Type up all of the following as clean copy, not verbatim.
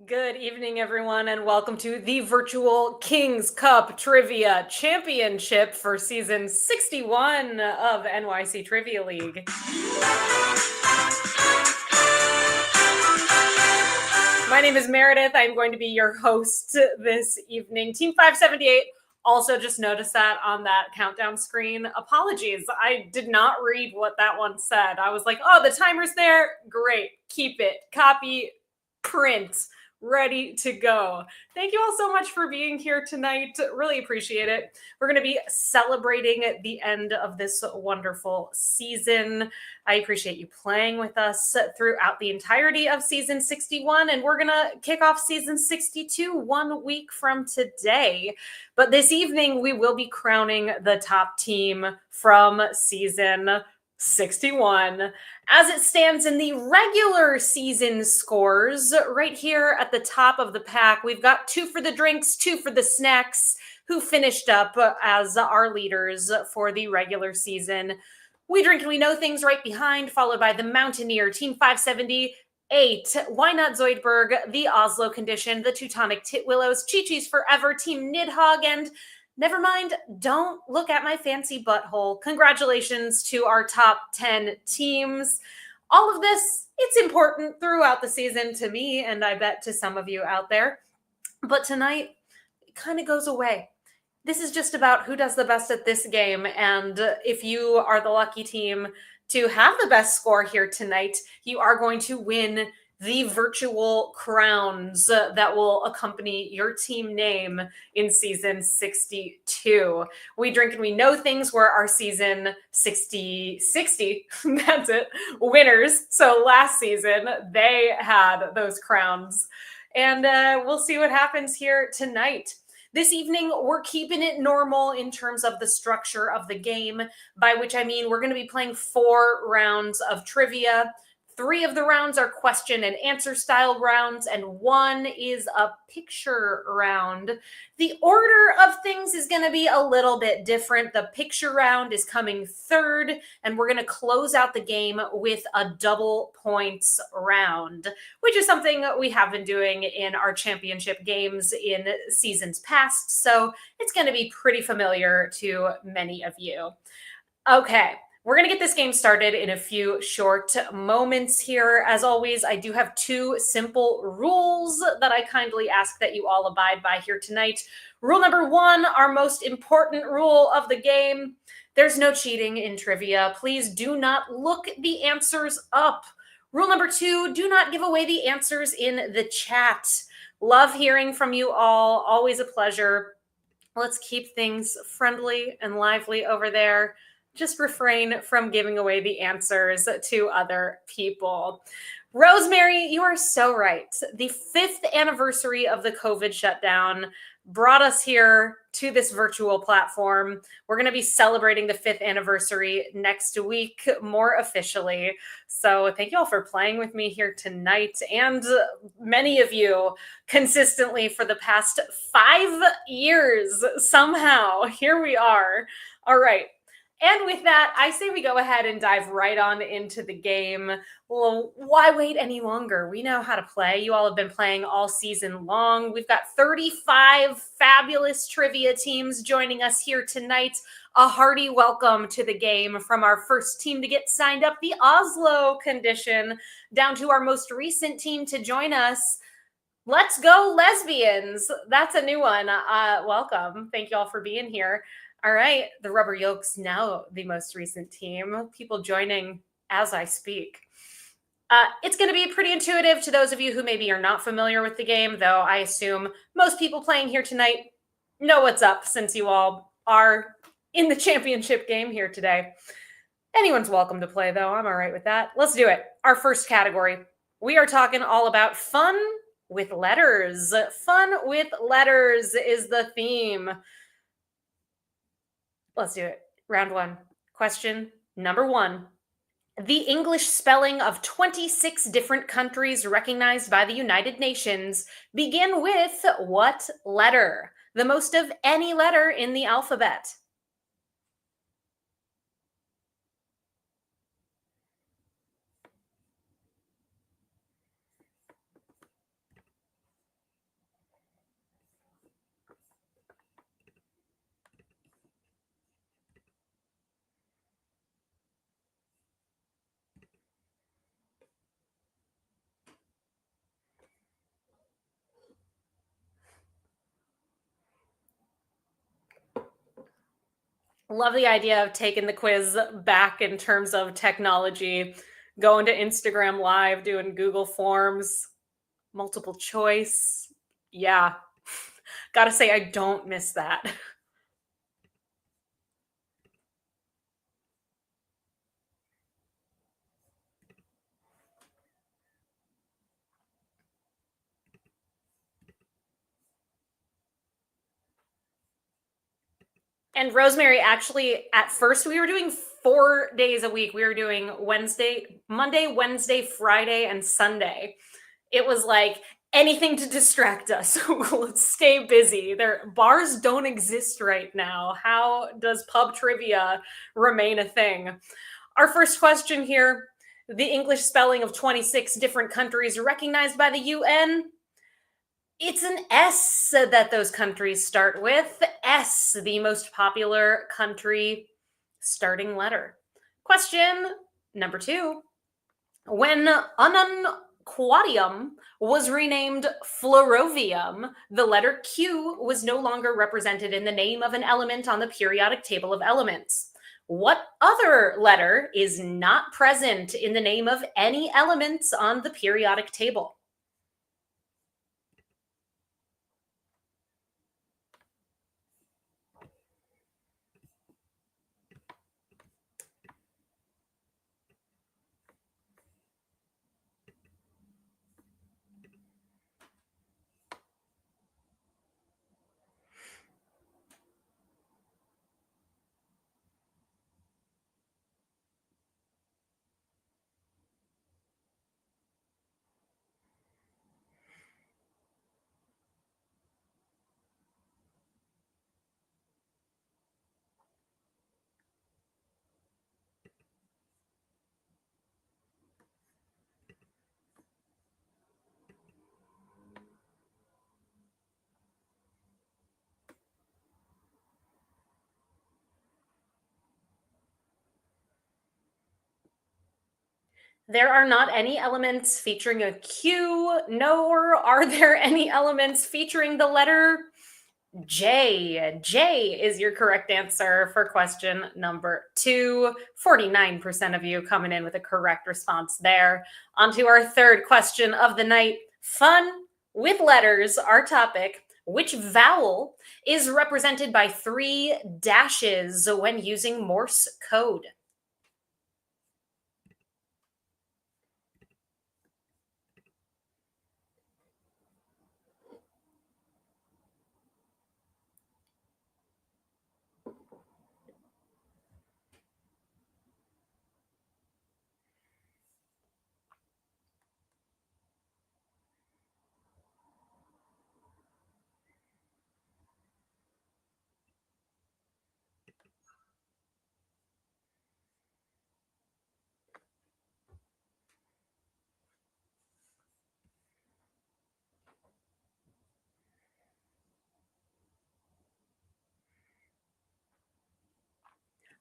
Good evening, everyone, and welcome to the virtual Kings Cup Trivia Championship for season 61 of NYC Trivia League. My name is Meredith. I'm going to be your host this evening. Team 578 also just noticed that on that countdown screen. Apologies. I did not read what that one said. I was like, oh, the timer's there. Great. Keep it. Copy, print. Ready to go. Thank you all so much for being here tonight. Really appreciate it. We're going to be celebrating the end of this wonderful season. I appreciate you playing with us throughout the entirety of season 61, and we're going to kick off season 62 1 week from today. But this evening, we will be crowning the top team from season 61. As it stands in the regular season scores, right here at the top of the pack, we've got 2 for the drinks, 2 for the snacks, who finished up as our leaders for the regular season. We Drink and We Know Things right behind, followed by the Mountaineer, Team 578, Why Not Zoidberg, the Oslo Condition, the Teutonic Titwillows, Chi-Chi's Forever, Team Nidhogg, and never mind, don't look at my fancy butthole. Congratulations to our top 10 teams. All of this, it's important throughout the season to me, and I bet to some of you out there. But tonight, it kind of goes away. This is just about who does the best at this game, and if you are the lucky team to have the best score here tonight, you are going to win the virtual crowns that will accompany your team name in season 62. We Drink and We Know Things were our season 60, that's it, winners. So last season, they had those crowns. And we'll see what happens here tonight. This evening, we're keeping it normal in terms of the structure of the game, by which I mean we're going to be playing 4 rounds of trivia. 3 of the rounds are question and answer style rounds, and 1 is a picture round. The order of things is going to be a little bit different. The picture round is coming third, and we're going to close out the game with a double points round, which is something we have been doing in our championship games in seasons past, so it's going to be pretty familiar to many of you. Okay. We're going to get this game started in a few short moments here. As always, I do have 2 simple rules that I kindly ask that you all abide by here tonight. Rule number 1, our most important rule of the game: there's no cheating in trivia. Please do not look the answers up. Rule number 2, do not give away the answers in the chat. Love hearing from you all. Always a pleasure. Let's keep things friendly and lively over there. Just refrain from giving away the answers to other people. Rosemary, you are so right. The 5th anniversary of the COVID shutdown brought us here to this virtual platform. We're going to be celebrating the 5th anniversary next week, more officially. So thank you all for playing with me here tonight, and many of you consistently for the past 5 years. Somehow, here we are. All right. And with that, I say we go ahead and dive right on into the game. Well, why wait any longer? We know how to play. You all have been playing all season long. We've got 35 fabulous trivia teams joining us here tonight. A hearty welcome to the game from our first team to get signed up, the Oslo Condition, down to our most recent team to join us. Let's Go Lesbians. That's a new one. Welcome. Thank you all for being here. All right, the Rubber Yolks, now the most recent team. People joining as I speak. It's going to be pretty intuitive to those of you who maybe are not familiar with the game, though I assume most people playing here tonight know what's up since you all are in the championship game here today. Anyone's welcome to play, though. I'm all right with that. Let's do it. Our first category. We are talking all about fun with letters. Fun with letters is the theme. Let's do it. Round 1. Question number 1. The English spelling of 26 different countries recognized by the United Nations begin with what letter? The most of any letter in the alphabet. Love the idea of taking the quiz back in terms of technology, going to Instagram Live, doing Google Forms, multiple choice. Yeah, gotta say, I don't miss that. And Rosemary, actually, at first we were doing 4 days a week. We were doing Monday, Wednesday, Friday, and Sunday. It was like anything to distract us. Let's stay busy. Bars don't exist right now. How does pub trivia remain a thing? Our first question here: the English spelling of 26 different countries recognized by the UN. It's an S that those countries start with. S, the most popular country starting letter. Question number 2. When Ununquatium was renamed Fluorovium, the letter Q was no longer represented in the name of an element on the periodic table of elements. What other letter is not present in the name of any elements on the periodic table? There are not any elements featuring a Q, nor are there any elements featuring the letter J. J is your correct answer for question number 2. 49% of you coming in with a correct response there. On to our third question of the night. Fun with letters, our topic. Which vowel is represented by 3 dashes when using Morse code?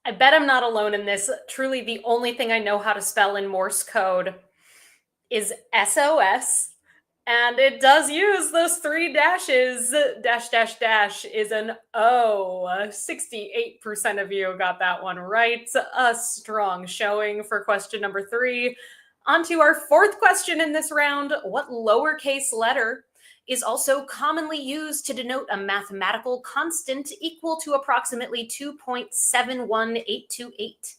I bet I'm not alone in this. Truly, the only thing I know how to spell in Morse code is SOS. And it does use those 3 dashes. Dash, dash, dash is an O. 68% of you got that one right. A strong showing for question number 3. On to our fourth question in this round. What lowercase letter is also commonly used to denote a mathematical constant equal to approximately 2.71828?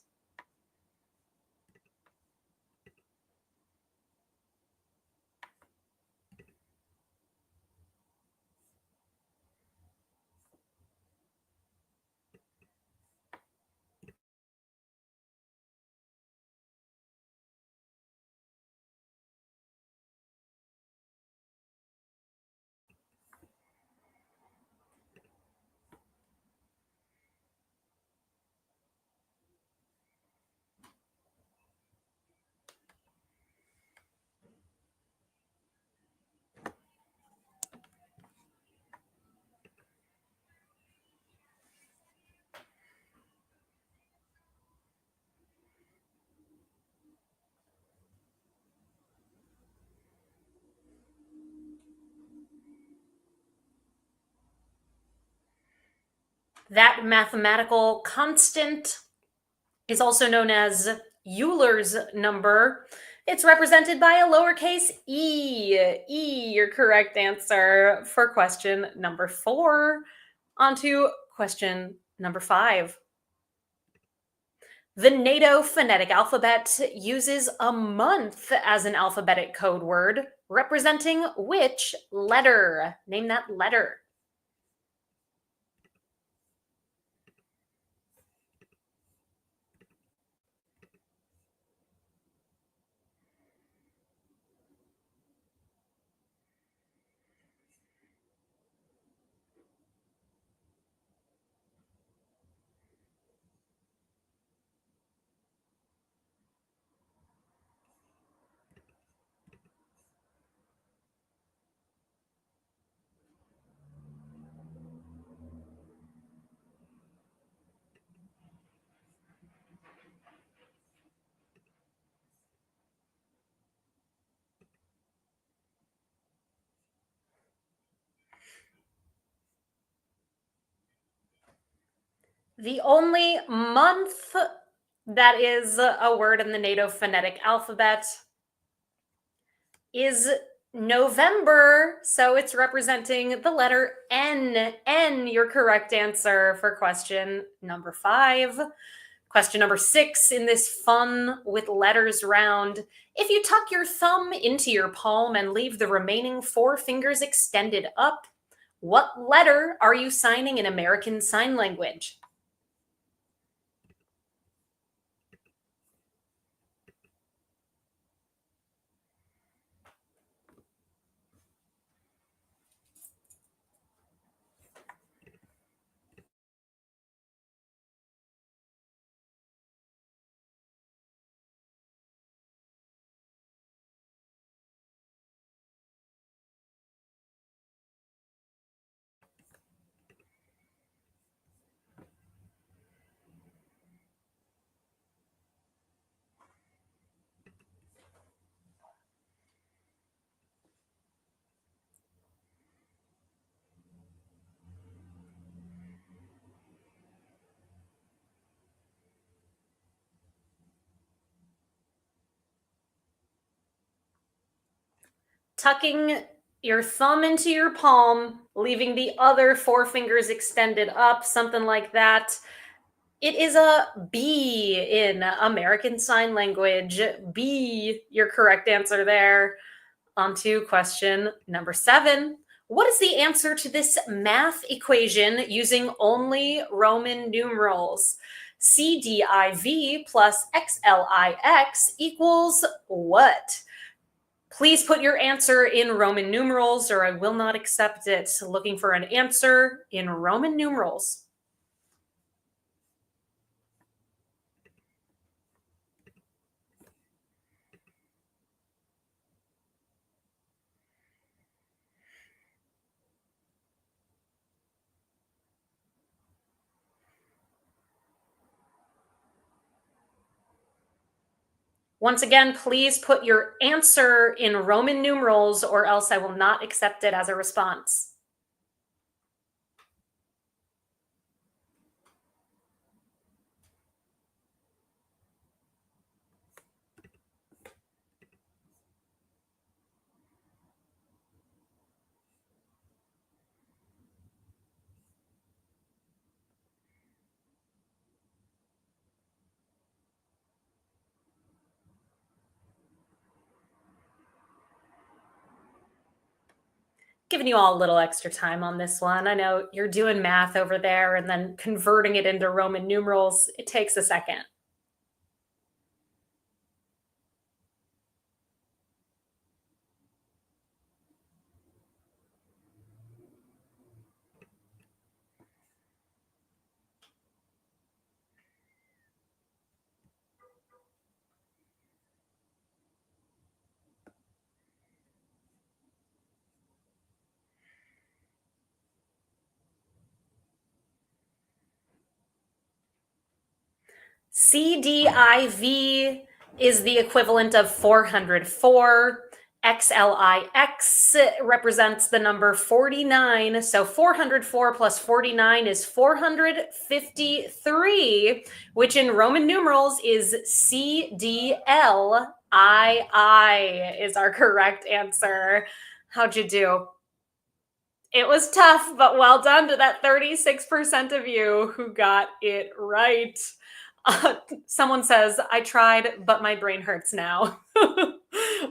That mathematical constant is also known as Euler's number. It's represented by a lowercase e. Your correct answer for question number 4. On to question number 5. The NATO phonetic alphabet uses a month as an alphabetic code word, representing which letter? Name that letter. The only month that is a word in the NATO phonetic alphabet is November, so it's representing the letter N. N, your correct answer for question number 5. Question number 6 in this fun with letters round. If you tuck your thumb into your palm and leave the remaining 4 fingers extended up, what letter are you signing in American Sign Language? Tucking your thumb into your palm, leaving the other 4 fingers extended up, something like that. It is a B in American Sign Language. B, your correct answer there. On to question number 7. What is the answer to this math equation using only Roman numerals? CDIV plus XLIX equals what? Please put your answer in Roman numerals or I will not accept it. Looking for an answer in Roman numerals. Once again, please put your answer in Roman numerals or else I will not accept it as a response. Giving you all a little extra time on this one. I know you're doing math over there and then converting it into Roman numerals. It takes a second. CDIV is the equivalent of 404, XLIX represents the number 49. So 404 plus 49 is 453, which in Roman numerals is CDLII is our correct answer. How'd you do? It was tough, but well done to that 36% of you who got it right. Someone says, I tried, but my brain hurts now.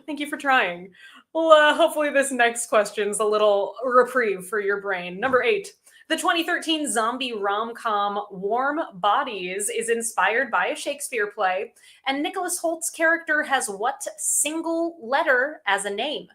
Thank you for trying. Well, hopefully this next question's a little reprieve for your brain. Number 8. The 2013 zombie rom-com Warm Bodies is inspired by a Shakespeare play, and Nicholas Holt's character has what single letter as a name?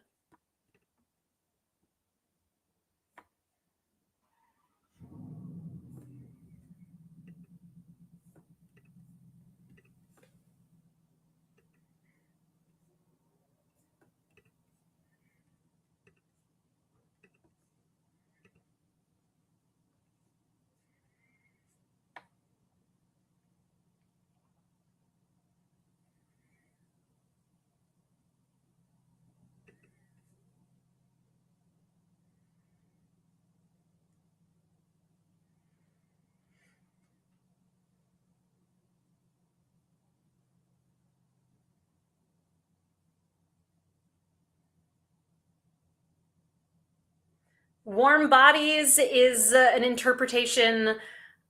Warm Bodies is an interpretation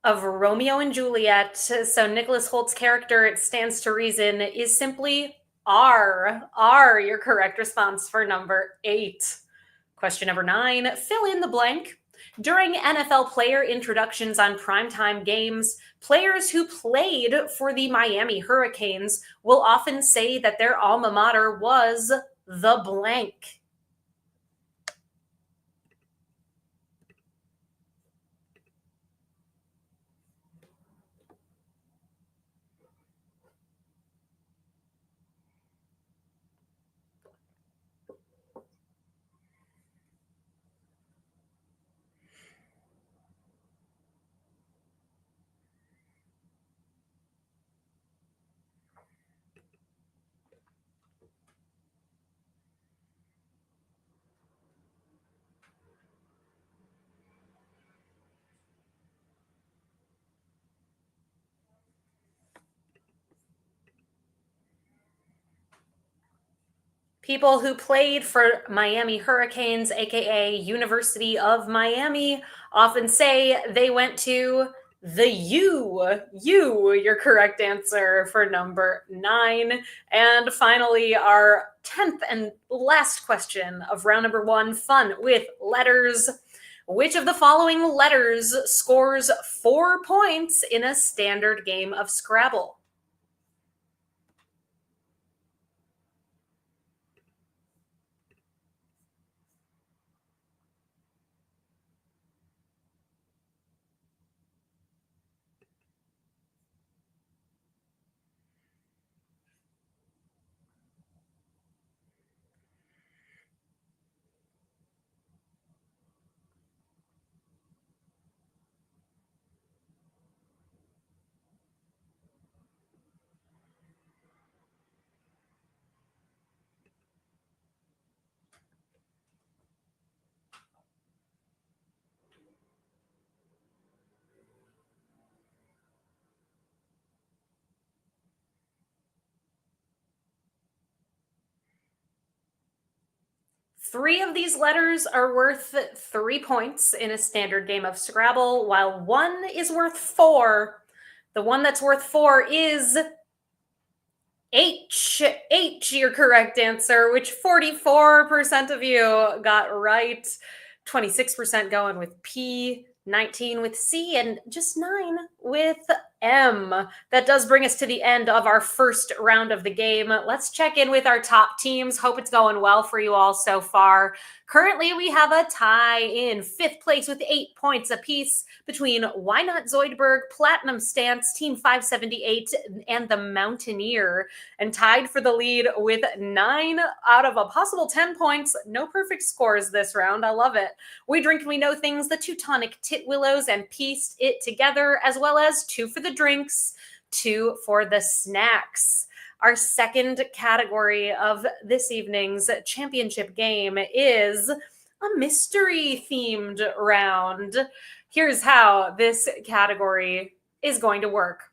of Romeo and Juliet. So Nicholas Holt's character, it stands to reason, is simply R. R, your correct response for number 8. Question number 9, fill in the blank. During NFL player introductions on primetime games, players who played for the Miami Hurricanes will often say that their alma mater was the blank. People who played for Miami Hurricanes, aka University of Miami, often say they went to the U. U, your correct answer for number 9. And finally, our 10th and last question of round number 1, fun with letters. Which of the following letters scores 4 points in a standard game of Scrabble? Three of these letters are worth 3 points in a standard game of Scrabble, while one is worth 4. The one that's worth 4 is H. H, your correct answer, which 44% of you got right. 26% going with P, 19 with C, and just 9 with M. That does bring us to the end of our first round of the game. Let's check in with our top teams. Hope it's going well for you all so far. Currently, we have a tie in 5th place with 8 points apiece between Why Not Zoidberg, Platinum Stance, Team 578, and the Mountaineer, and tied for the lead with 9 out of a possible 10 points. No perfect scores this round. I love it. We Drink We Know Things, the Teutonic Titwillows, and Pieced It Together, as well as 2 for the drinks, 2 for the snacks. Our second category of this evening's championship game is a mystery themed round. Here's how this category is going to work.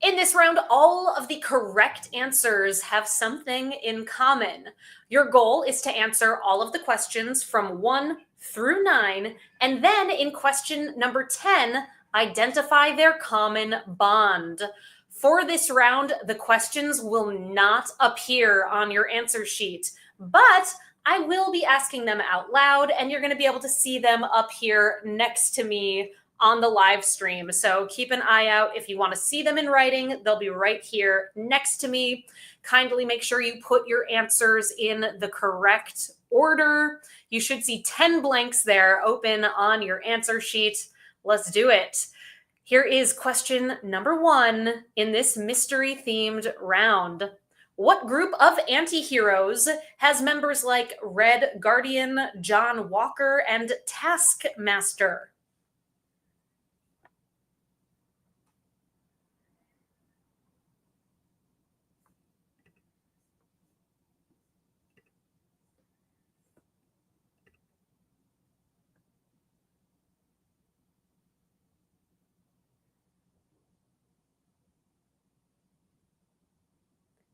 In this round, all of the correct answers have something in common. Your goal is to answer all of the questions from 1 through 9, and then in question number 10, identify their common bond. For this round, the questions will not appear on your answer sheet, but I will be asking them out loud, and you're going to be able to see them up here next to me on the live stream. So keep an eye out. If you want to see them in writing, they'll be right here next to me. Kindly make sure you put your answers in the correct order. You should see 10 blanks there open on your answer sheet. Let's do it. Here is question number 1 in this mystery themed round. What group of anti-heroes has members like Red Guardian, John Walker, and Taskmaster?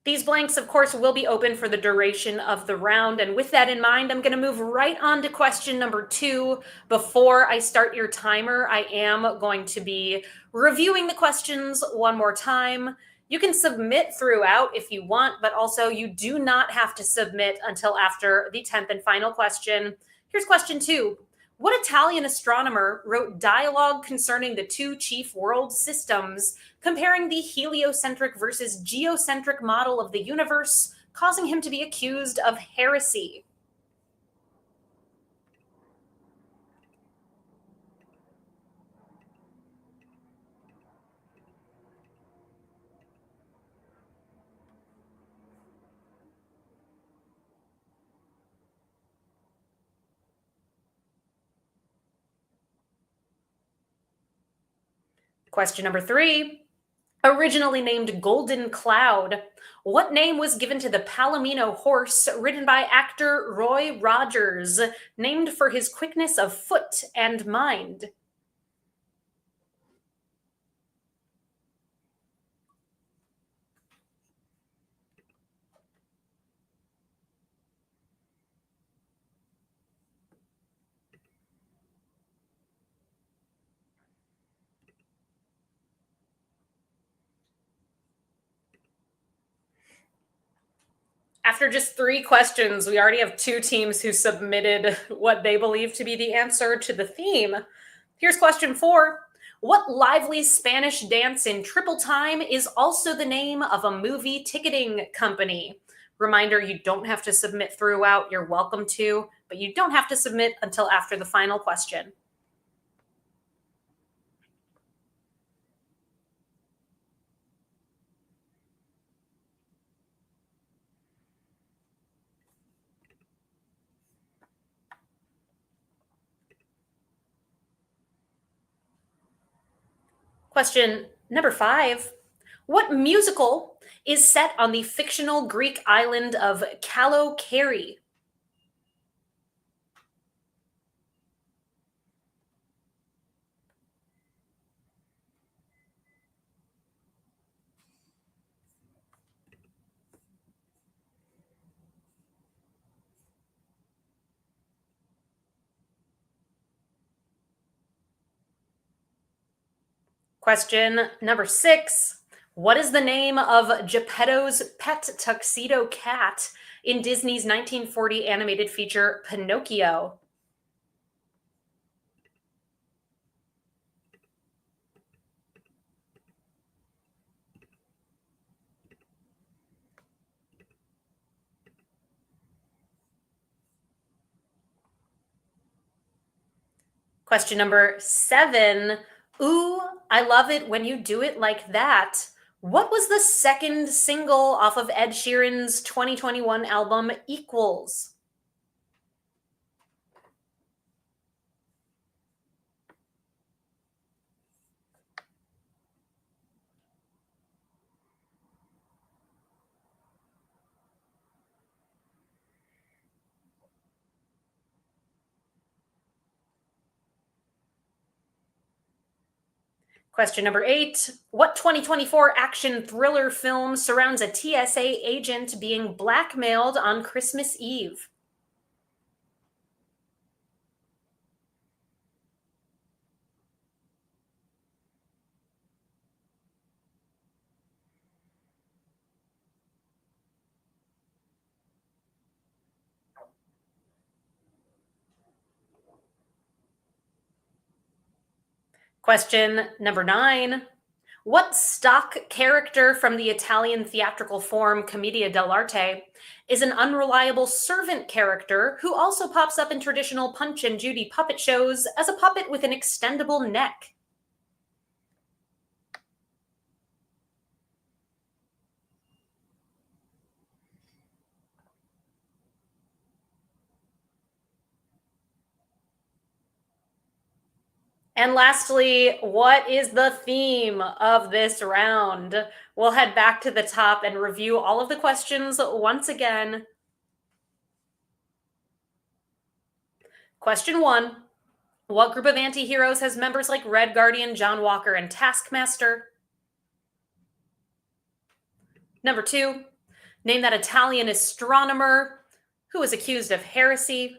These blanks, of course, will be open for the duration of the round. And with that in mind, I'm going to move right on to question number 2. Before I start your timer, I am going to be reviewing the questions one more time. You can submit throughout if you want, but also you do not have to submit until after the 10th and final question. Here's question 2. What Italian astronomer wrote dialogue concerning the two chief world systems, comparing the heliocentric versus geocentric model of the universe, causing him to be accused of heresy? Question number 3. Originally named Golden Cloud, what name was given to the Palomino horse ridden by actor Roy Rogers, named for his quickness of foot and mind? After just 3 questions, we already have 2 teams who submitted what they believe to be the answer to the theme. Here's question 4. What lively Spanish dance in triple time is also the name of a movie ticketing company? Reminder, you don't have to submit throughout. You're welcome to, but you don't have to submit until after the final question. Question number 5. What musical is set on the fictional Greek island of Kalokeri? Question number 6. What is the name of Geppetto's pet tuxedo cat in Disney's 1940 animated feature Pinocchio? Question number 7. Ooh, I love it when you do it like that. What was the second single off of Ed Sheeran's 2021 album Equals? Question number 8. What 2024 action thriller film surrounds a TSA agent being blackmailed on Christmas Eve? Question number 9. What stock character from the Italian theatrical form Commedia dell'arte is an unreliable servant character who also pops up in traditional Punch and Judy puppet shows as a puppet with an extendable neck? And lastly, what is the theme of this round? We'll head back to the top and review all of the questions once again. Question 1. What group of anti-heroes has members like Red Guardian, John Walker, and Taskmaster? Number 2. Name that Italian astronomer who was accused of heresy.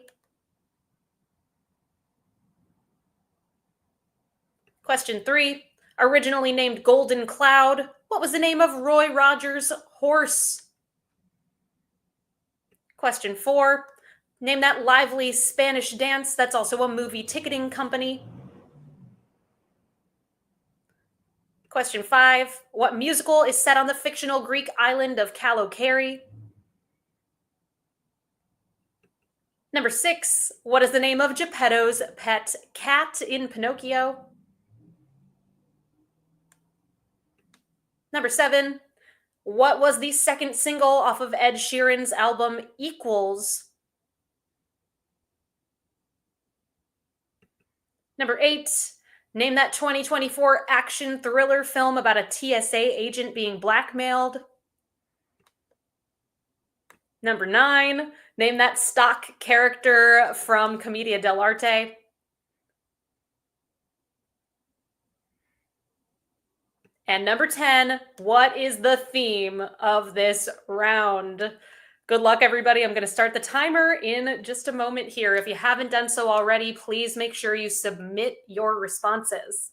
Question 3. Originally named Golden Cloud, what was the name of Roy Rogers' horse? Question 4. Name that lively Spanish dance that's also a movie ticketing company. Question 5. What musical is set on the fictional Greek island of Kalokeri? Number 6. What is the name of Geppetto's pet cat in Pinocchio? Number 7. What was the second single off of Ed Sheeran's album Equals? Number 8. Name that 2024 action thriller film about a TSA agent being blackmailed. Number 9. Name that stock character from Commedia dell'arte. And number 10, what is the theme of this round? Good luck, everybody. I'm going to start the timer in just a moment here. If you haven't done so already, please make sure you submit your responses.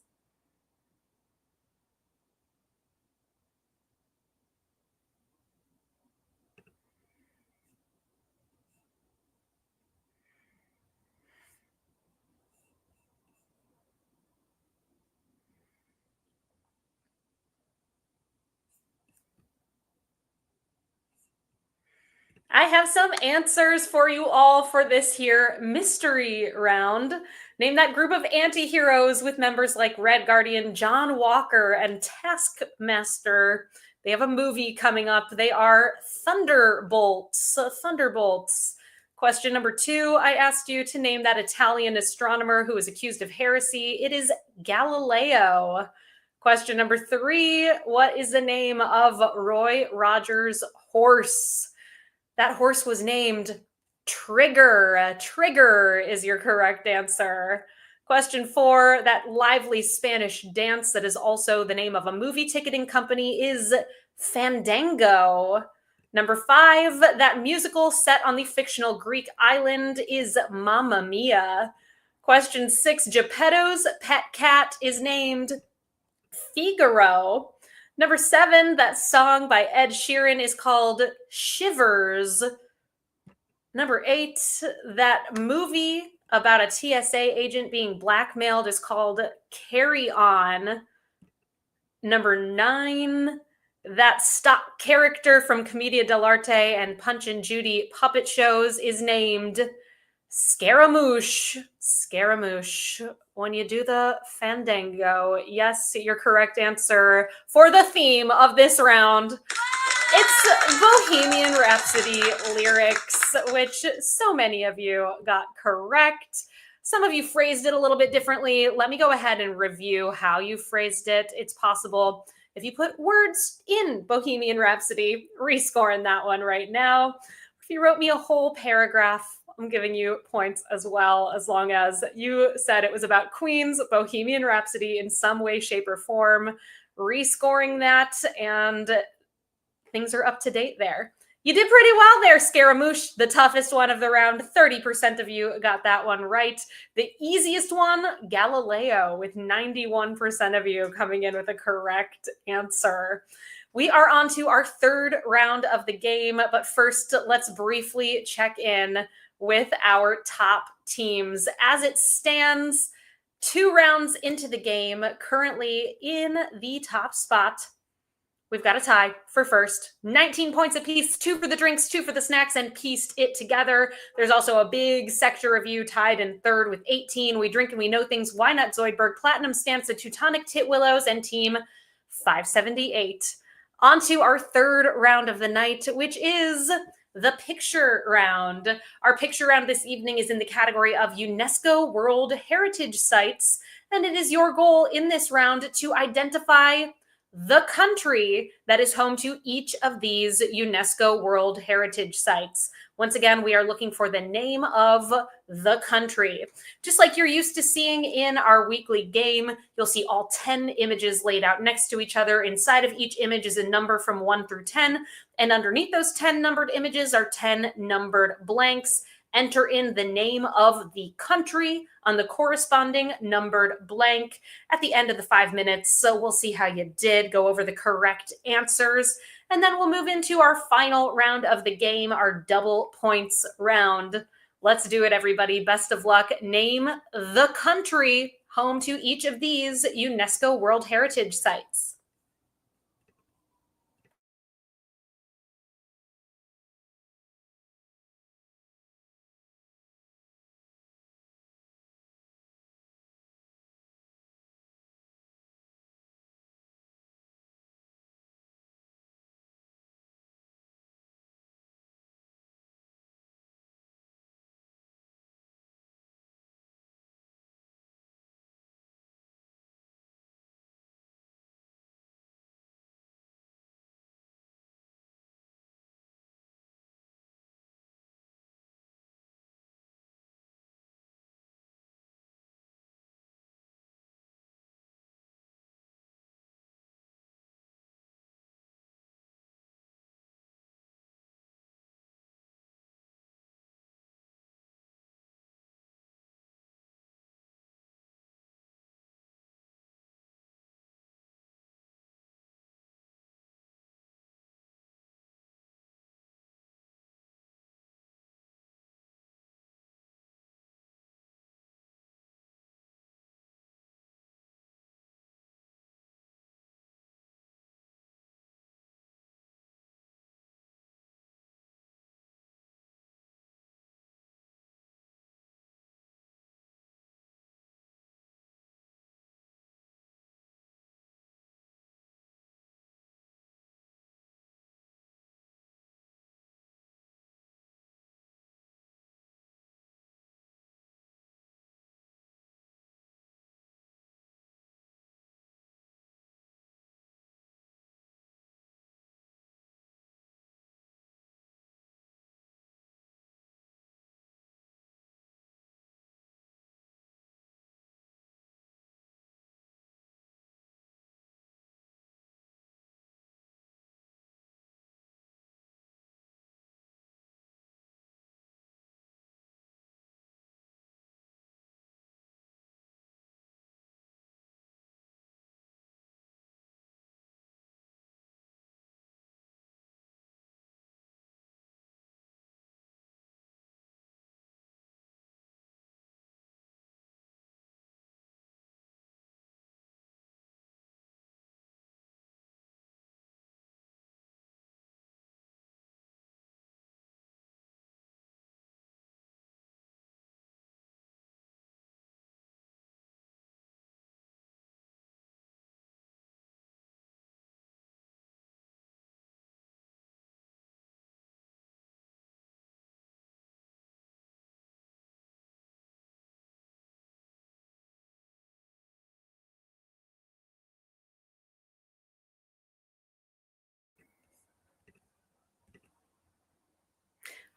I have some answers for you all for this here mystery round. Name that group of anti-heroes with members like Red Guardian, John Walker, and Taskmaster. They have a movie coming up. They are Thunderbolts. Thunderbolts. Question number 2, I asked you to name that Italian astronomer who was accused of heresy. It is Galileo. Question number 3, what is the name of Roy Rogers' horse? That horse was named Trigger. Trigger is your correct answer. Question 4, that lively Spanish dance that is also the name of a movie ticketing company is Fandango. Number 5, that musical set on the fictional Greek island is Mamma Mia. Question 6, Geppetto's pet cat is named Figaro. Number 7, that song by Ed Sheeran is called Shivers. Number 8, that movie about a TSA agent being blackmailed is called Carry On. Number 9, that stock character from Commedia dell'arte and Punch and Judy puppet shows is named Scaramouche. Scaramouche. When you do the Fandango, yes, your correct answer for the theme of this round. It's Bohemian Rhapsody lyrics, which so many of you got correct. Some of you phrased it a little bit differently. Let me go ahead and review how you phrased it. It's possible if you put words in Bohemian Rhapsody, rescore in that one right now. If you wrote me a whole paragraph I'm giving you points as well, as long as you said it was about Queen's Bohemian Rhapsody in some way, shape, or form. Rescoring that, and things are up to date there. You did pretty well there, Scaramouche, the toughest one of the round. 30% of you got that one right. The easiest one, Galileo, with 91% of you coming in with a correct answer. We are on to our third round of the game, but first, let's briefly check in with our top teams. As it stands, 2 rounds into the game, currently in the top spot, we've got a tie for first. 19 points apiece, 2 for the drinks, 2 for the snacks, and pieced it together. There's also a big sector of you tied in third with 18. We drink and we know things. Why not Zoidberg, Platinum Stance, the Teutonic Titwillows, and Team 578. On to our third round of the night, which is the picture round. Our picture round this evening is in the category of UNESCO World Heritage Sites, and it is your goal in this round to identify the country that is home to each of these UNESCO World Heritage Sites. Once again, we are looking for the name of the country. Just like you're used to seeing in our weekly game, you'll see all 10 images laid out next to each other. Inside of each image is a number from 1 through 10, and underneath those 10 numbered images are 10 numbered blanks. Enter in the name of the country on the corresponding numbered blank at the end of the 5 minutes. So we'll see how you did, go over the correct answers, and then we'll move into our final round of the game, our double points round. Let's do it, everybody. Best of luck. Name the country home to each of these UNESCO World Heritage Sites.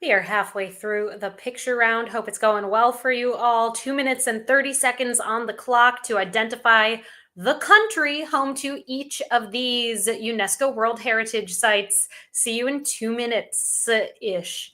We are halfway through the picture round. Hope it's going well for you all. 2 minutes and 30 seconds on the clock to identify the country home to each of these UNESCO World Heritage sites. See you in 2 minutes ish.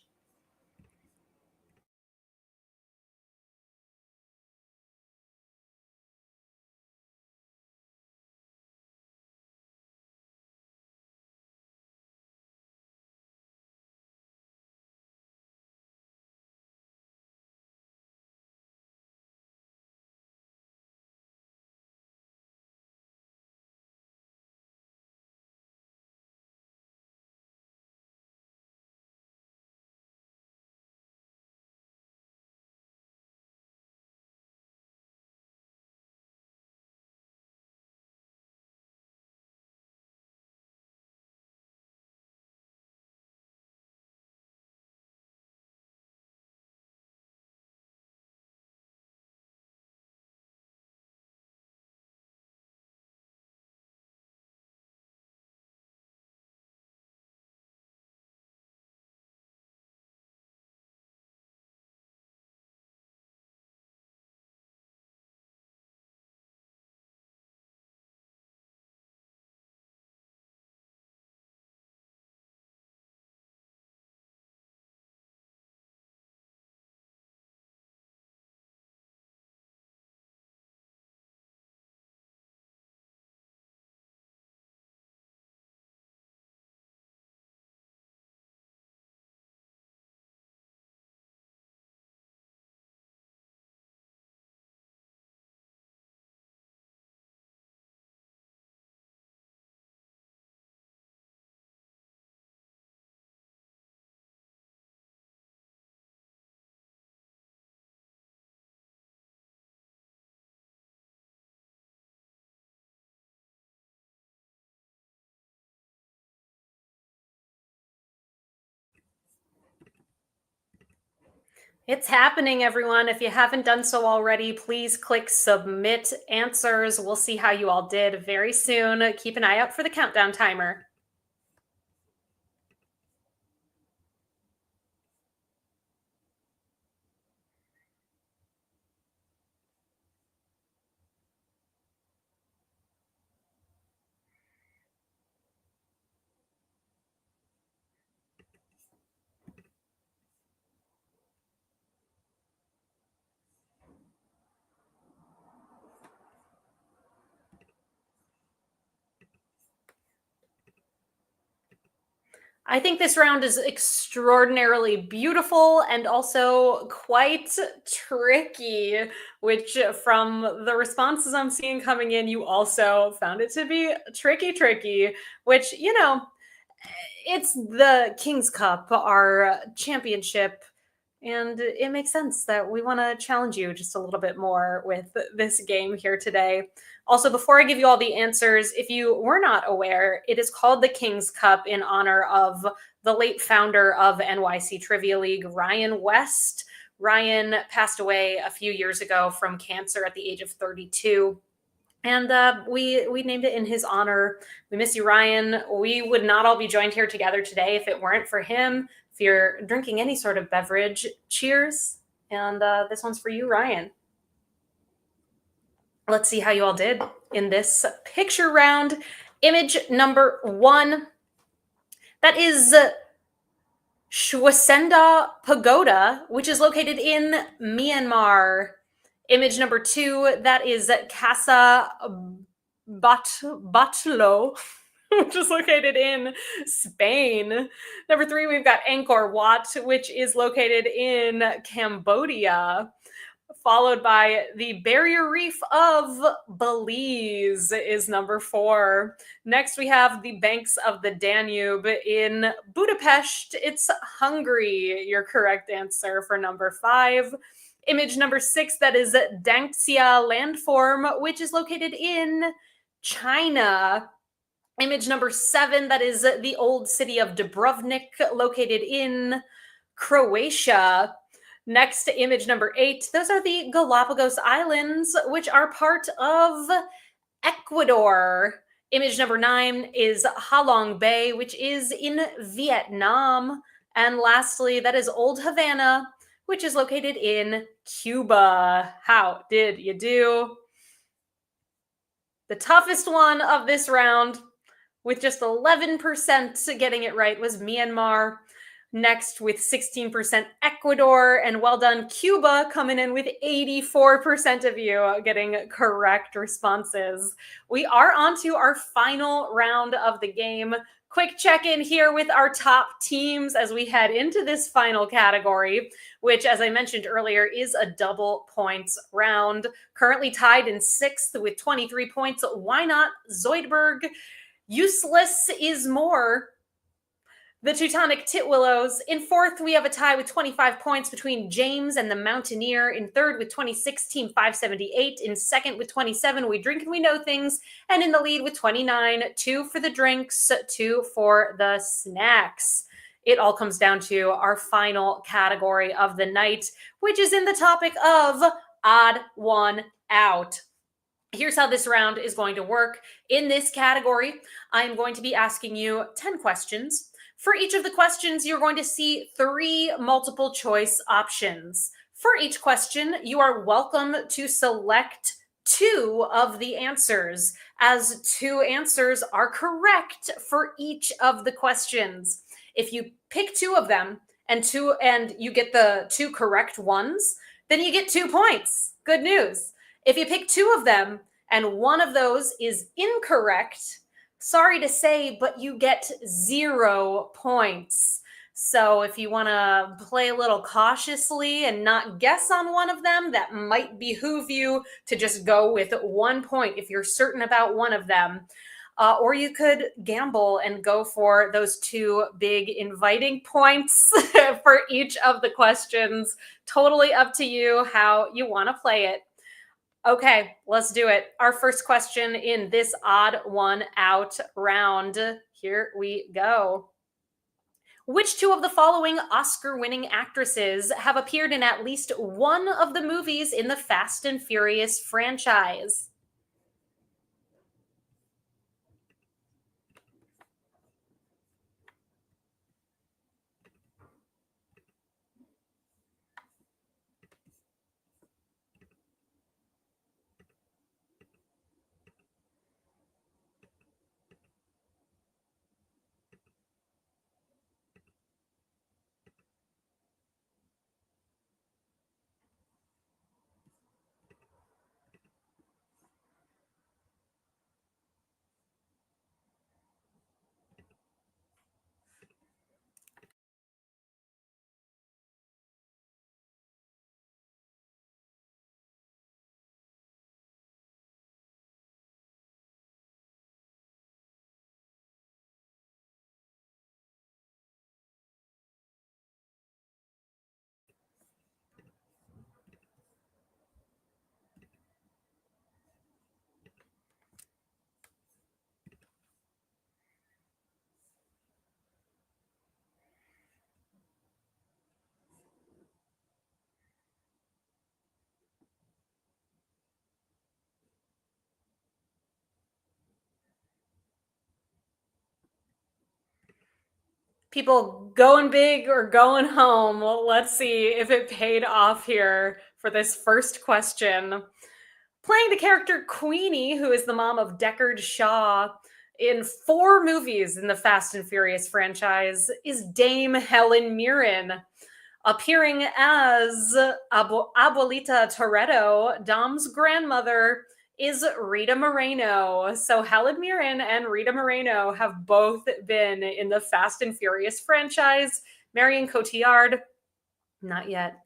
It's happening, everyone. If you haven't done so already, please click submit answers. We'll see how you all did very soon. Keep an eye out for the countdown timer. I think this round is extraordinarily beautiful and also quite tricky, which from the responses I'm seeing coming in, you also found it to be tricky, which, it's the King's Cup, our championship, and it makes sense that we want to challenge you just a little bit more with this game here today. Also, before I give you all the answers, if you were not aware, it is called the King's Cup in honor of the late founder of NYC Trivia League, Ryan West. Ryan passed away a few years ago from cancer at the age of 32. And we named it in his honor. We miss you, Ryan. We would not all be joined here together today if it weren't for him. If you're drinking any sort of beverage, cheers. And this one's for you, Ryan. Let's see how you all did in this picture round. Image number 1. That is Shwasenda Pagoda, which is located in Myanmar. Image number 2, that is Casa Batlo, which is located in Spain. Number 3, we've got Angkor Wat, which is located in Cambodia, followed by the Barrier Reef of Belize is number 4. Next, we have the banks of the Danube in Budapest. It's Hungary, your correct answer for number 5. Image number 6, that is Dangxia landform, which is located in China. Image number 7, that is the old city of Dubrovnik, located in Croatia. Next, image number 8, those are the Galapagos Islands, which are part of Ecuador. Image number 9 is Ha Long Bay, which is in Vietnam. And lastly, that is Old Havana, which is located in Cuba. How did you do? The toughest one of this round, with just 11% getting it right, was Myanmar. Next, with 16%, Ecuador. And well done, Cuba, coming in with 84% of you getting correct responses. We are on to our final round of the game. Quick check-in here with our top teams as we head into this final category, which, as I mentioned earlier, is a double points round. Currently tied in sixth with 23 points. Why not Zoidberg? Useless is more. The Teutonic Titwillows. In fourth, we have a tie with 25 points between James and the Mountaineer. In third, with 26, Team 578. In second, with 27, We Drink and We Know Things. And in the lead with 29, 2 for the drinks, 2 for the snacks. It all comes down to our final category of the night, which is in the topic of Odd One Out. Here's how this round is going to work. In this category, I'm going to be asking you 10 questions. For each of the questions, you're going to see 3 multiple choice options. For each question, you are welcome to select 2 of the answers, as 2 answers are correct for each of the questions. If you pick 2 of them and you get the 2 correct ones, then you get 2 points. Good news. If you pick 2 of them and one of those is incorrect, sorry to say, but you get 0 points. So if you want to play a little cautiously and not guess on one of them, that might behoove you to just go with 1 point if you're certain about one of them. Or you could gamble and go for those 2 big inviting points for each of the questions. Totally up to you how you want to play it. Okay, let's do it. Our first question in this odd one out round. Here we go. Which 2 of the following Oscar-winning actresses have appeared in at least one of the movies in the Fast and Furious franchise? People going big or going home? Well, let's see if it paid off here for this first question. Playing the character Queenie, who is the mom of Deckard Shaw in 4 movies in the Fast and Furious franchise, is Dame Helen Mirren. Appearing as Abuelita Toretto, Dom's grandmother, is Rita Moreno. So Helen Mirren and Rita Moreno have both been in the Fast and Furious franchise. Marion Cotillard, not yet.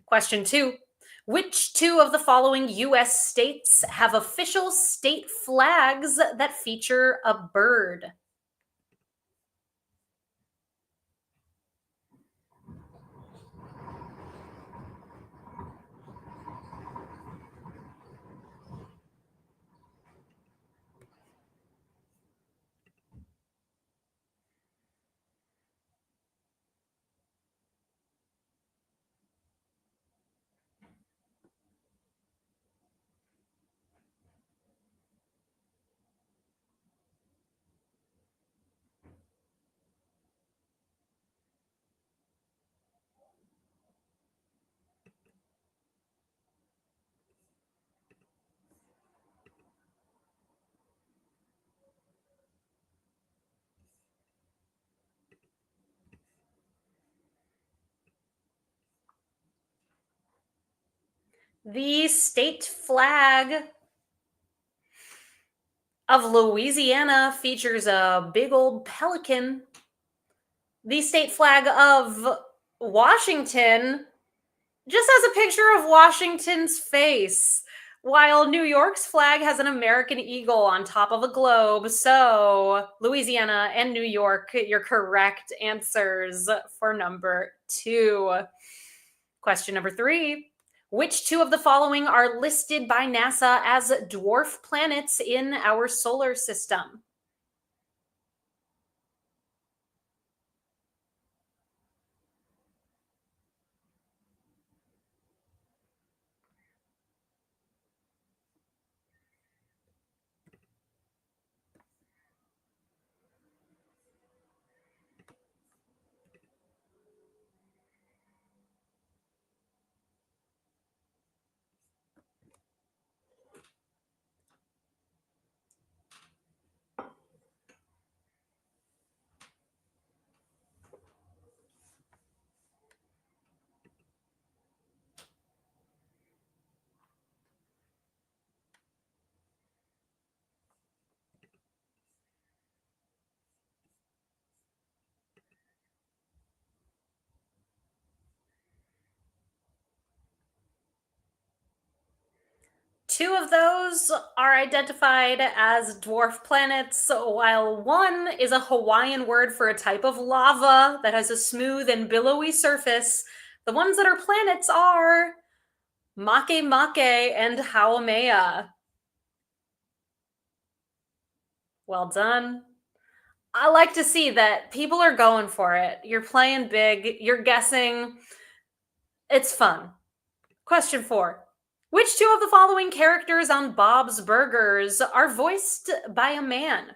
Question 2. Which 2 of the following U.S. states have official state flags that feature a bird? The state flag of Louisiana features a big old pelican. The state flag of Washington just has a picture of Washington's face, while New York's flag has an American eagle on top of a globe. So, Louisiana and New York, your correct answers for number 2. Question number 3. Which two of the following are listed by NASA as dwarf planets in our solar system? Two of those are identified as dwarf planets, while one is a Hawaiian word for a type of lava that has a smooth and billowy surface. The ones that are planets are Makemake and Haumea. Well done. I like to see that people are going for it. You're playing big, you're guessing. It's fun. Question 4. Which two of the following characters on Bob's Burgers are voiced by a man?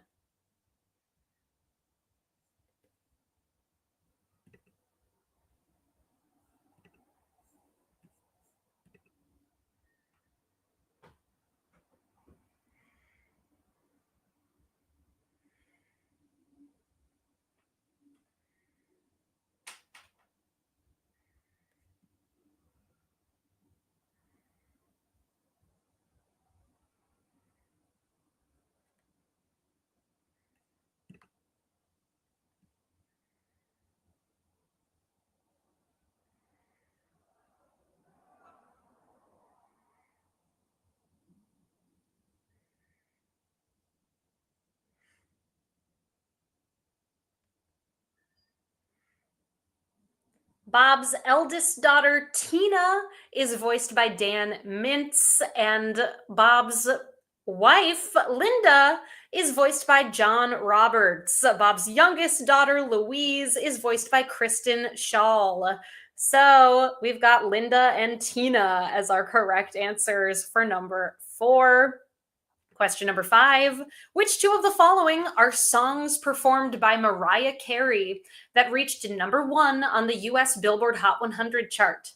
Bob's eldest daughter, Tina, is voiced by Dan Mintz, and Bob's wife, Linda, is voiced by John Roberts. Bob's youngest daughter, Louise, is voiced by Kristen Shaw. So we've got Linda and Tina as our correct answers for number 4. Question number 5. Which two of the following are songs performed by Mariah Carey that reached number 1 on the US Billboard Hot 100 chart?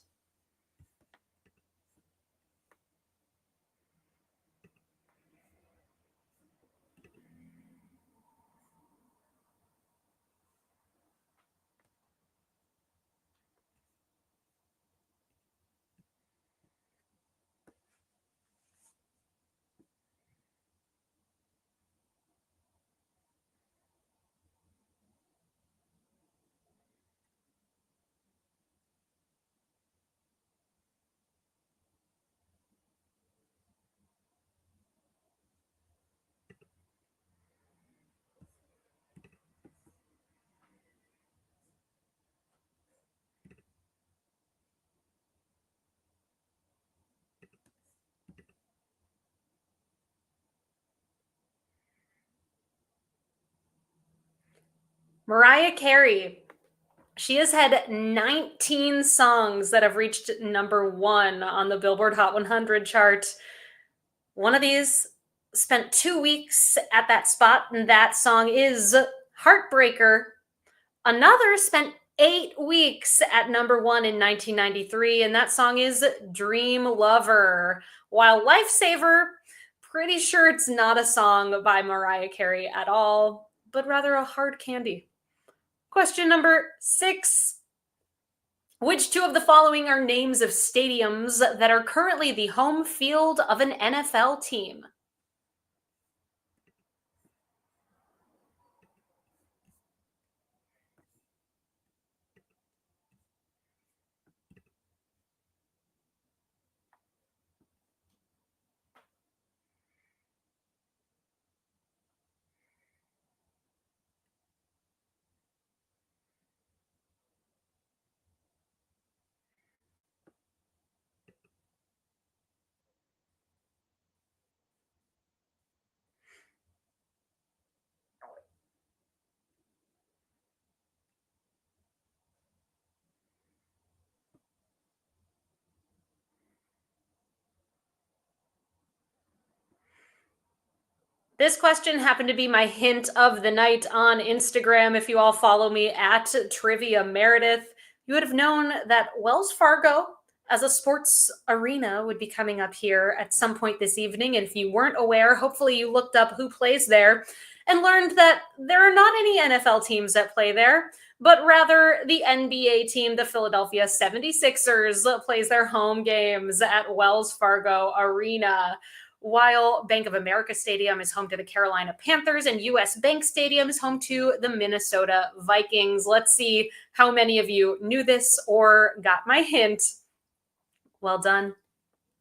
Mariah Carey. She has had 19 songs that have reached number 1 on the Billboard Hot 100 chart. One of these spent 2 weeks at that spot, and that song is Heartbreaker. Another spent 8 weeks at number 1 in 1993, and that song is Dream Lover. While Lifesaver, pretty sure it's not a song by Mariah Carey at all, but rather a hard candy. Question number 6. Which two of the following are names of stadiums that are currently the home field of an NFL team? This question happened to be my hint of the night on Instagram. If you all follow me at Trivia Meredith, you would have known that Wells Fargo as a sports arena would be coming up here at some point this evening. And if you weren't aware, hopefully you looked up who plays there and learned that there are not any NFL teams that play there, but rather the NBA team, the Philadelphia 76ers, plays their home games at Wells Fargo Arena, while Bank of America Stadium is home to the Carolina Panthers and US Bank Stadium is home to the Minnesota Vikings. Let's see how many of you knew this or got my hint. Well done.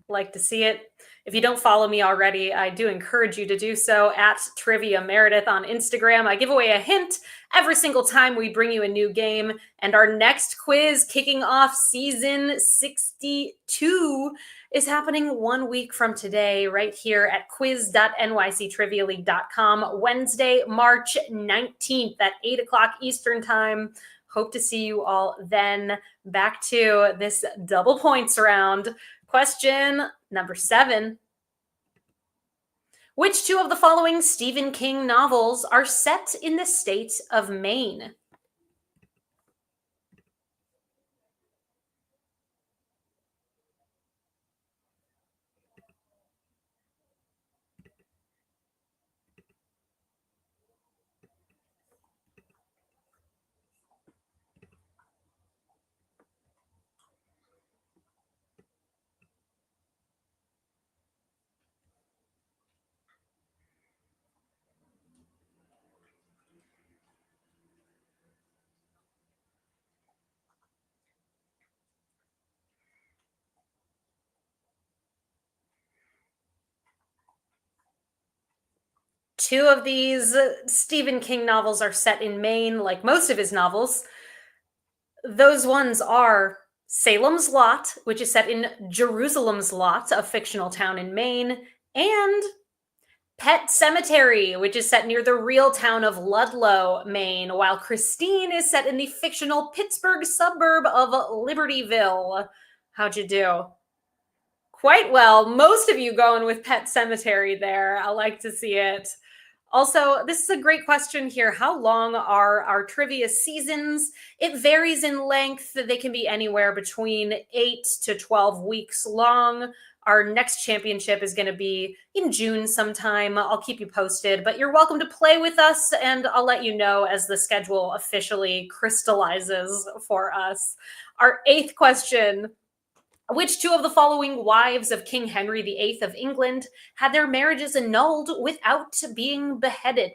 Like to see it. If you don't follow me already, I do encourage you to do so at Trivia Meredith on Instagram. I give away a hint every single time we bring you a new game. And our next quiz, kicking off season 62, is happening 1 week from today, right here at quiz.nyctrivialeague.com, Wednesday, March 19th at 8 o'clock Eastern Time. Hope to see you all then. Back to this double points round. Question number 7. Which two of the following Stephen King novels are set in the state of Maine? Two of these Stephen King novels are set in Maine, like most of his novels. Those ones are Salem's Lot, which is set in Jerusalem's Lot, a fictional town in Maine, and Pet Cemetery, which is set near the real town of Ludlow, Maine, while Christine is set in the fictional Pittsburgh suburb of Libertyville. How'd you do? Quite well. Most of you going with Pet Cemetery there. I like to see it. Also, this is a great question here. How long are our trivia seasons? It varies in length. They can be anywhere between 8 to 12 weeks long. Our next championship is going to be in June sometime. I'll keep you posted, but you're welcome to play with us, and I'll let you know as the schedule officially crystallizes for us. Our 8th question. Which two of the following wives of King Henry VIII of England had their marriages annulled without being beheaded?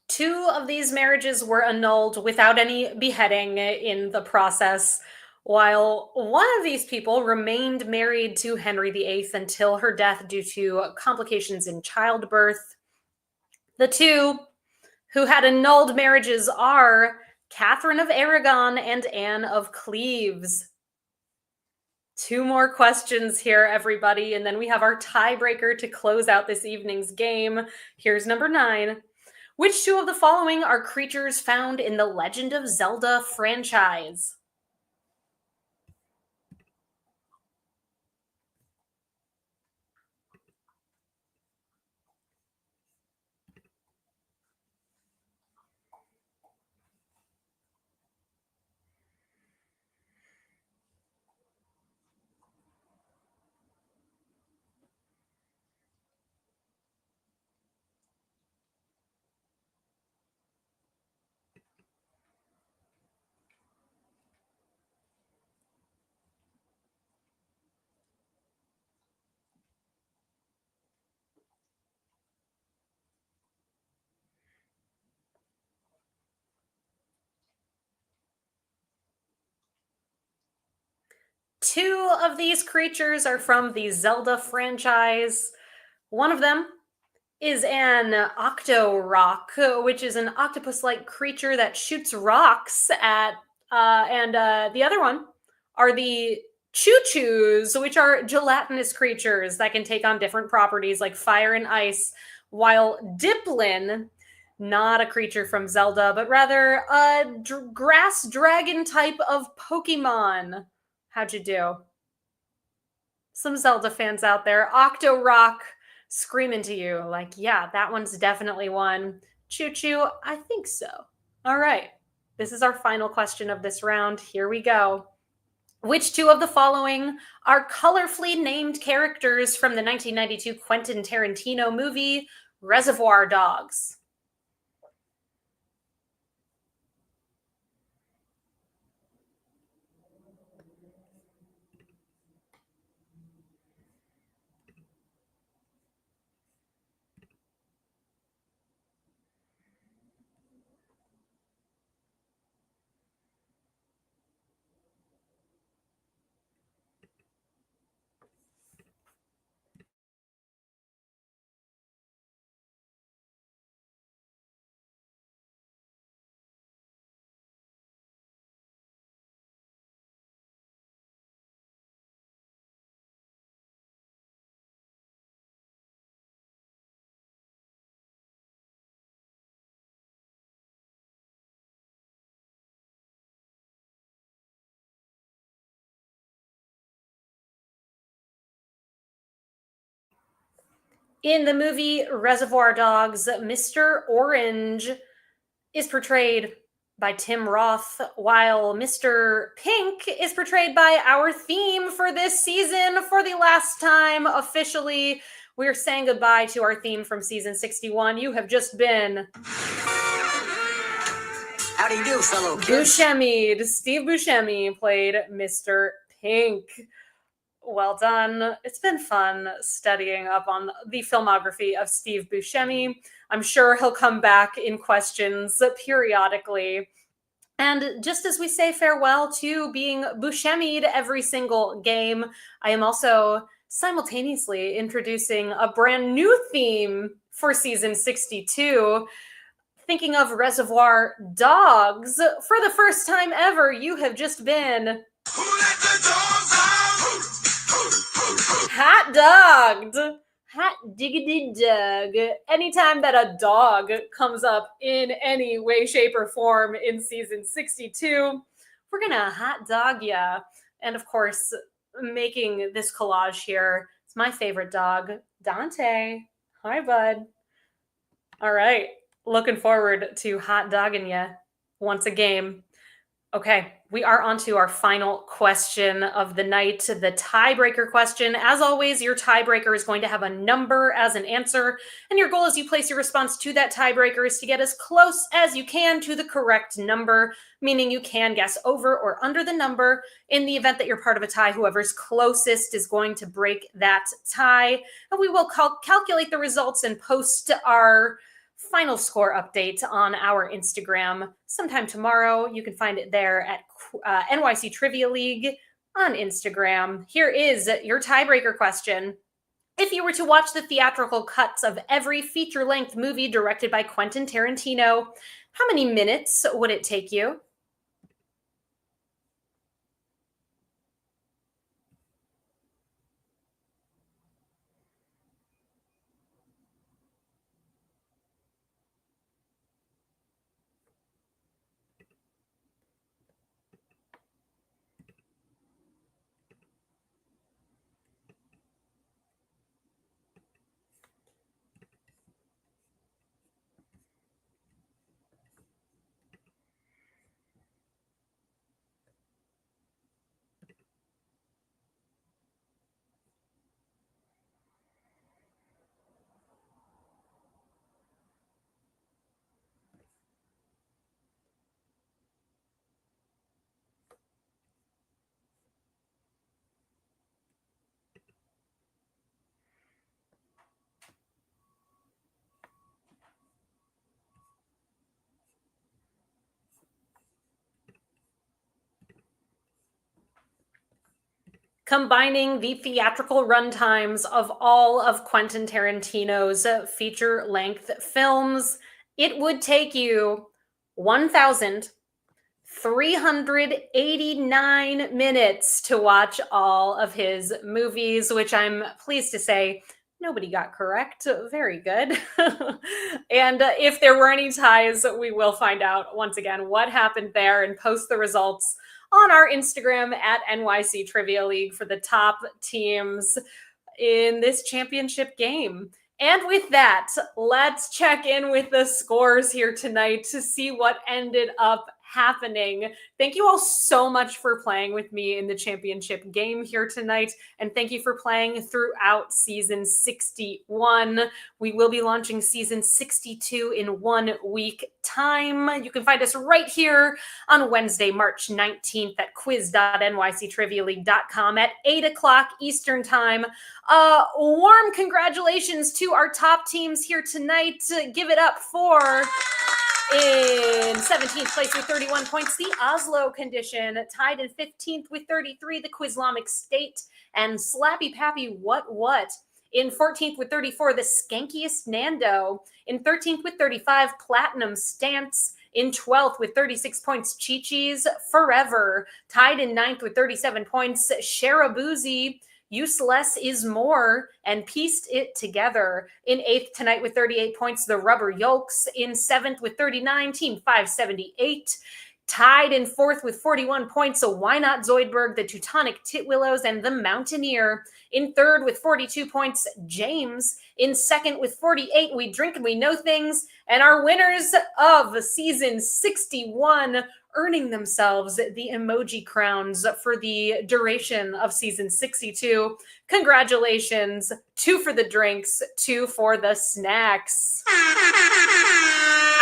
Two of these marriages were annulled without any beheading in the process, while one of these people remained married to Henry VIII until her death due to complications in childbirth. The two who had annulled marriages are Catherine of Aragon and Anne of Cleves. Two more questions here, everybody, and then we have our tiebreaker to close out this evening's game. Here's number 9. Which two of the following are creatures found in the Legend of Zelda franchise? Two of these creatures are from the Zelda franchise. One of them is an Octorok, which is an octopus-like creature that shoots rocks at, and the other one are the Choo-Choos, which are gelatinous creatures that can take on different properties like fire and ice, while Diplin, not a creature from Zelda, but rather a grass dragon type of Pokemon. How'd you do? Some Zelda fans out there. Octorok screaming to you like, yeah, that one's definitely one. Choo choo, I think so. All right. This is our final question of this round. Here we go. Which two of the following are colorfully named characters from the 1992 Quentin Tarantino movie Reservoir Dogs? In the movie Reservoir Dogs, Mr. Orange is portrayed by Tim Roth, while Mr. Pink is portrayed by our theme for this season. For the last time, officially, we're saying goodbye to our theme from season 61. You have just been How do you do, fellow kids? Buscemi. Steve Buscemi played Mr. Pink. Well done. It's been fun studying up on the filmography of Steve Buscemi. I'm sure he'll come back in questions periodically. And just as we say farewell to being Buscemi'd every single game, I am also simultaneously introducing a brand new theme for season 62. Thinking of Reservoir Dogs, for the first time ever, you have just been Who let the dogs out? hot dogged. Hot diggity dog. Anytime that a dog comes up in any way, shape, or form in season 62, we're gonna hot dog ya. And of course, making this collage here, it's my favorite dog, Dante. Hi, bud. All right. Looking forward to hot dogging ya once a game. Okay, we are on to our final question of the night, the tiebreaker question. As always, your tiebreaker is going to have a number as an answer, and your goal as you place your response to that tiebreaker is to get as close as you can to the correct number, meaning you can guess over or under the number. In the event that you're part of a tie, whoever's closest is going to break that tie, and we will calculate the results and post our final score update on our Instagram sometime tomorrow. You can find it there at NYC Trivia League on Instagram. Here is your tiebreaker question. If you were to watch the theatrical cuts of every feature-length movie directed by Quentin Tarantino, how many minutes would it take you? Combining the theatrical runtimes of all of Quentin Tarantino's feature length films, it would take you 1,389 minutes to watch all of his movies, which I'm pleased to say nobody got correct. Very good. And if there were any ties, we will find out once again what happened there and post the results on our Instagram at NYC Trivia League for the top teams in this championship game. And with that, let's check in with the scores here tonight to see what ended up happening. Thank you all so much for playing with me in the championship game here tonight. And thank you for playing throughout season 61. We will be launching season 62 in 1 week time. You can find us right here on Wednesday, March 19th at quiz.nyctrivialeague.com at 8 o'clock Eastern time. Warm congratulations to our top teams here tonight. Give it up for, in 17th place with 31 points, the Oslo Condition. Tied in 15th with 33, the Quizlamic State. And Slappy Pappy What. In 14th with 34, the Skankiest Nando. In 13th with 35, Platinum Stance. In 12th with 36 points, Chi-Chi's Forever. Tied in 9th with 37 points, Sharabuzi. Useless is More, and Pieced It Together. In 8th tonight with 38 points, the Rubber Yolks. In 7th with 39, Team 578. Tied in 4th with 41 points, so Why Not Zoidberg, the Teutonic Titwillows, and the Mountaineer. In 3rd with 42 points, James. In 2nd with 48, We Drink and We Know Things. And our winners of season 61, earning themselves the emoji crowns for the duration of season 62. Congratulations. 2 for the drinks, 2 for the snacks.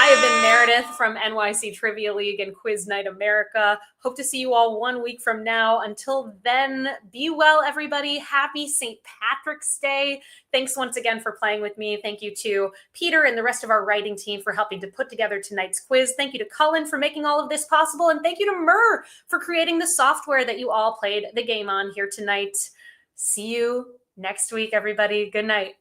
I have been Meredith from NYC Trivia League and Quiz Night America. Hope to see you all 1 week from now. Until then, be well, everybody. Happy St. Patrick's Day. Thanks once again for playing with me. Thank you to Peter and the rest of our writing team for helping to put together tonight's quiz. Thank you to Cullen for making all of this possible. And thank you to Murr for creating the software that you all played the game on here tonight. See you next week, everybody. Good night.